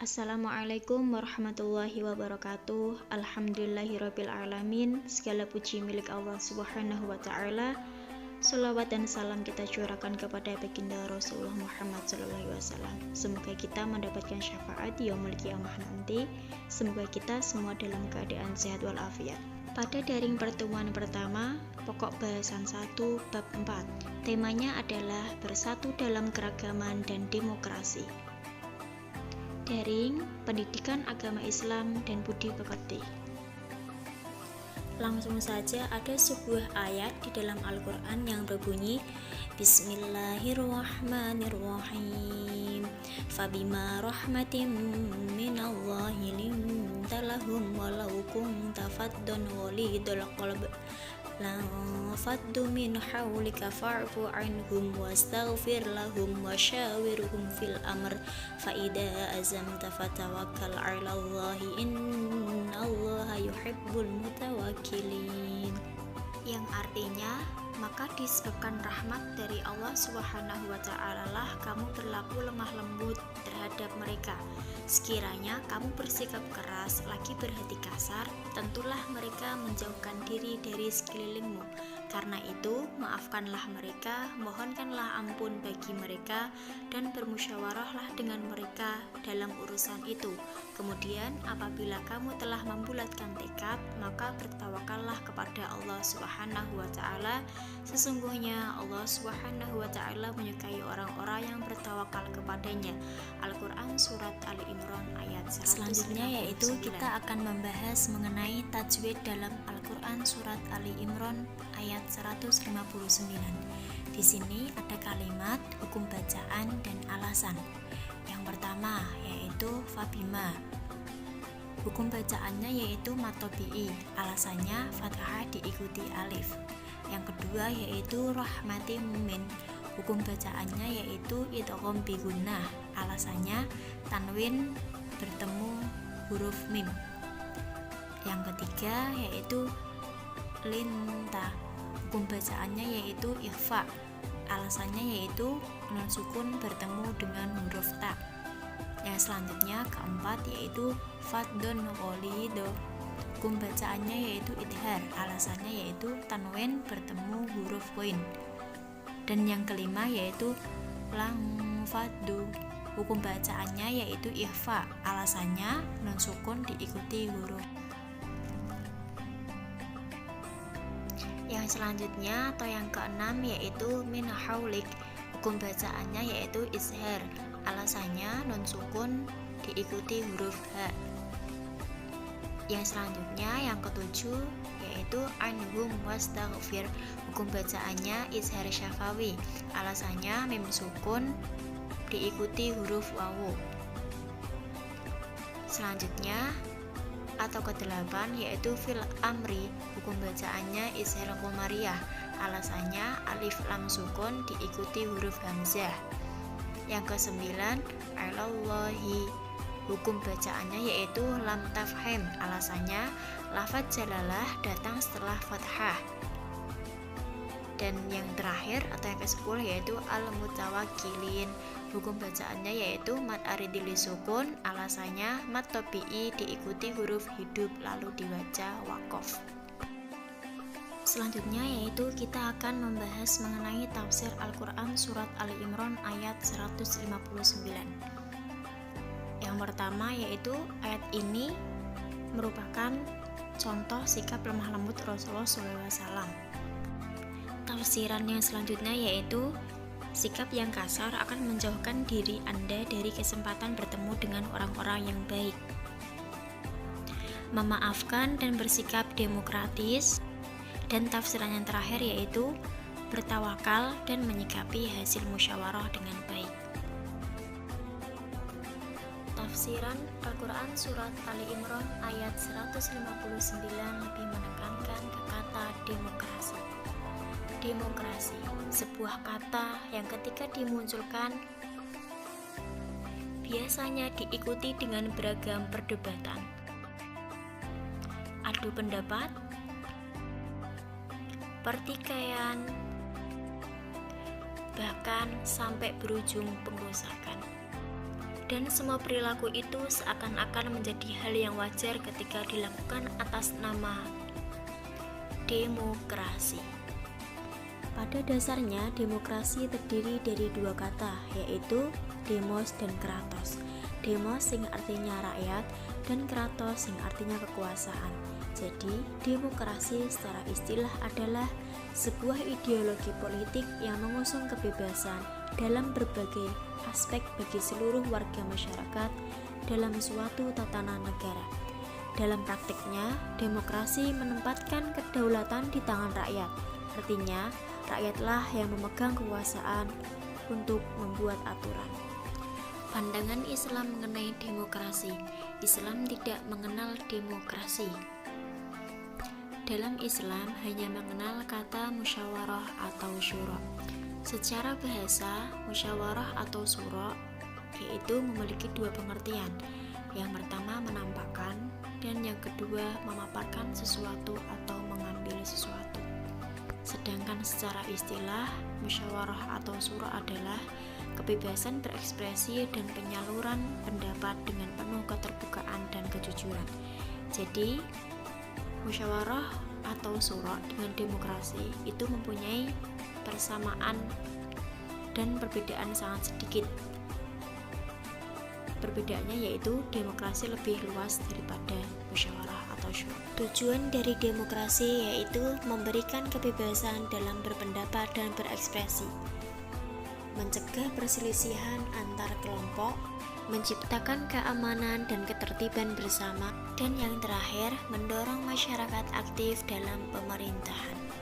Assalamualaikum warahmatullahi wabarakatuh. Alhamdulillahirabbil alamin. Segala puji milik Allah Subhanahu wa taala. Shalawat dan salam kita curahkan kepada baginda Rasulullah Muhammad SAW. Semoga kita mendapatkan syafaat yaumul qiyamah nanti. Semoga kita semua dalam keadaan sehat walafiat. Pada daring pertemuan pertama, pokok bahasan 1 bab 4. Temanya adalah bersatu dalam keragaman dan demokrasi. Daring Pendidikan Agama Islam dan Budi Pekerti. Langsung saja ada sebuah ayat di dalam Al-Quran yang berbunyi Bismillahirrahmanirrahim. Fabima rahmatim minallahi linta lahum walau kunta faddan ghalidul qalb lan faddu min hawlika fa'fu anhum wastaghfir lahum wasyawirhum fil amr fa idza azamta fatawakkal 'alallahi innallaha yuhibbul mutawakkilin, yang artinya maka disebabkan rahmat dari Allah Subhanahu wa ta'ala lah kamu berlaku lemah lembut terhadap mereka. Sekiranya kamu bersikap keras lagi berhati kasar, tentulah mereka menjauhkan diri dari sekelilingmu. Karena itu, maafkanlah mereka, mohonkanlah ampun bagi mereka, dan bermusyawarahlah dengan mereka dalam urusan itu. Kemudian, apabila kamu telah membulatkan tekad, maka bertawakallah kepada Allah Subhanahu wa ta'ala. Sesungguhnya Allah Subhanahu wa ta'ala menyukai orang-orang yang bertawakal kepadanya. Al-Quran Surat Ali Imran ayat 159. Selanjutnya yaitu kita akan membahas mengenai tajwid dalam Al-Quran Surat Ali Imran ayat 159. Di sini ada kalimat hukum bacaan dan alasan. Yang pertama yaitu Fabima. Hukum bacaannya yaitu matobi'i, alasannya fathah diikuti alif. Yang kedua yaitu rahmatim min. Hukum bacaannya yaitu idgham bi gunnah, alasannya tanwin bertemu huruf mim. Yang ketiga yaitu linta. Hukum bacaannya yaitu ikhfa, alasannya yaitu nun sukun bertemu dengan huruf ta. Yang selanjutnya keempat yaitu faddun ghalido. Hukum bacaannya yaitu idhar, alasannya yaitu tanwin bertemu huruf ghain. Dan yang kelima yaitu lang faddu. Hukum bacaannya yaitu ikhfa, alasannya nun sukun diikuti huruf. Yang selanjutnya atau yang keenam yaitu min haulik. Hukum bacaannya yaitu izhar, alasannya nun sukun diikuti huruf ha. Yang selanjutnya yang ketujuh yaitu anhum wastaghfir. Hukum bacaannya izhar syafawi, alasannya mim sukun diikuti huruf wawu. Selanjutnya atau kedelapan yaitu fil amri. Hukum bacaannya izhar qamariyah, alasannya alif lam sukun diikuti huruf hamzah. Yang kesembilan alallahi. Hukum bacaannya yaitu lam tafhim, alasannya lafaz jalalah datang setelah fathah. Dan yang terakhir atau yang ke-10 yaitu al-mutawakkilin. Hukum bacaannya yaitu mad aridil sukun, alasannya mad tabi'i diikuti huruf hidup lalu dibaca waqaf. Selanjutnya yaitu kita akan membahas mengenai tafsir Al-Quran Surat Ali Imran ayat 159. Yang pertama yaitu ayat ini merupakan contoh sikap lemah lembut Rasulullah SAW. Tafsiran yang selanjutnya yaitu sikap yang kasar akan menjauhkan diri Anda dari kesempatan bertemu dengan orang-orang yang baik. Memaafkan dan bersikap demokratis. Dan tafsiran yang terakhir yaitu bertawakal dan menyikapi hasil musyawarah dengan baik. Tafsiran Al-Quran Surat Ali Imran ayat 159 lebih menekankan ke kata demokrasi. Demokrasi, sebuah kata yang ketika dimunculkan biasanya diikuti dengan beragam perdebatan, adu pendapat, pertikaian, bahkan sampai berujung pengrusakan. dan semua perilaku itu seakan-akan menjadi hal yang wajar ketika dilakukan atas nama demokrasi. Pada dasarnya, demokrasi terdiri dari dua kata, yaitu demos dan kratos. Demos yang artinya rakyat dan kratos yang artinya kekuasaan. Jadi, demokrasi secara istilah adalah sebuah ideologi politik yang mengusung kebebasan dalam berbagai aspek bagi seluruh warga masyarakat dalam suatu tatanan negara. Dalam praktiknya, demokrasi menempatkan kedaulatan di tangan rakyat. Artinya, rakyatlah yang memegang kekuasaan untuk membuat aturan. Pandangan Islam mengenai demokrasi. Islam tidak mengenal demokrasi. Dalam Islam hanya mengenal kata musyawarah atau syura. Secara bahasa, musyawarah atau syura yaitu memiliki dua pengertian. Yang pertama menampakkan dan yang kedua memaparkan sesuatu atau mengambil sesuatu. Sedangkan secara istilah, musyawarah atau syura adalah kebebasan berekspresi dan penyaluran pendapat dengan penuh keterbukaan dan kejujuran. Jadi, musyawarah atau syura dengan demokrasi itu mempunyai persamaan dan perbedaan sangat sedikit. Perbedaannya yaitu demokrasi lebih luas daripada musyawarah atau syura. Tujuan dari demokrasi yaitu memberikan kebebasan dalam berpendapat dan berekspresi, mencegah perselisihan antar kelompok, menciptakan keamanan dan ketertiban bersama, dan yang terakhir, mendorong masyarakat aktif dalam pemerintahan.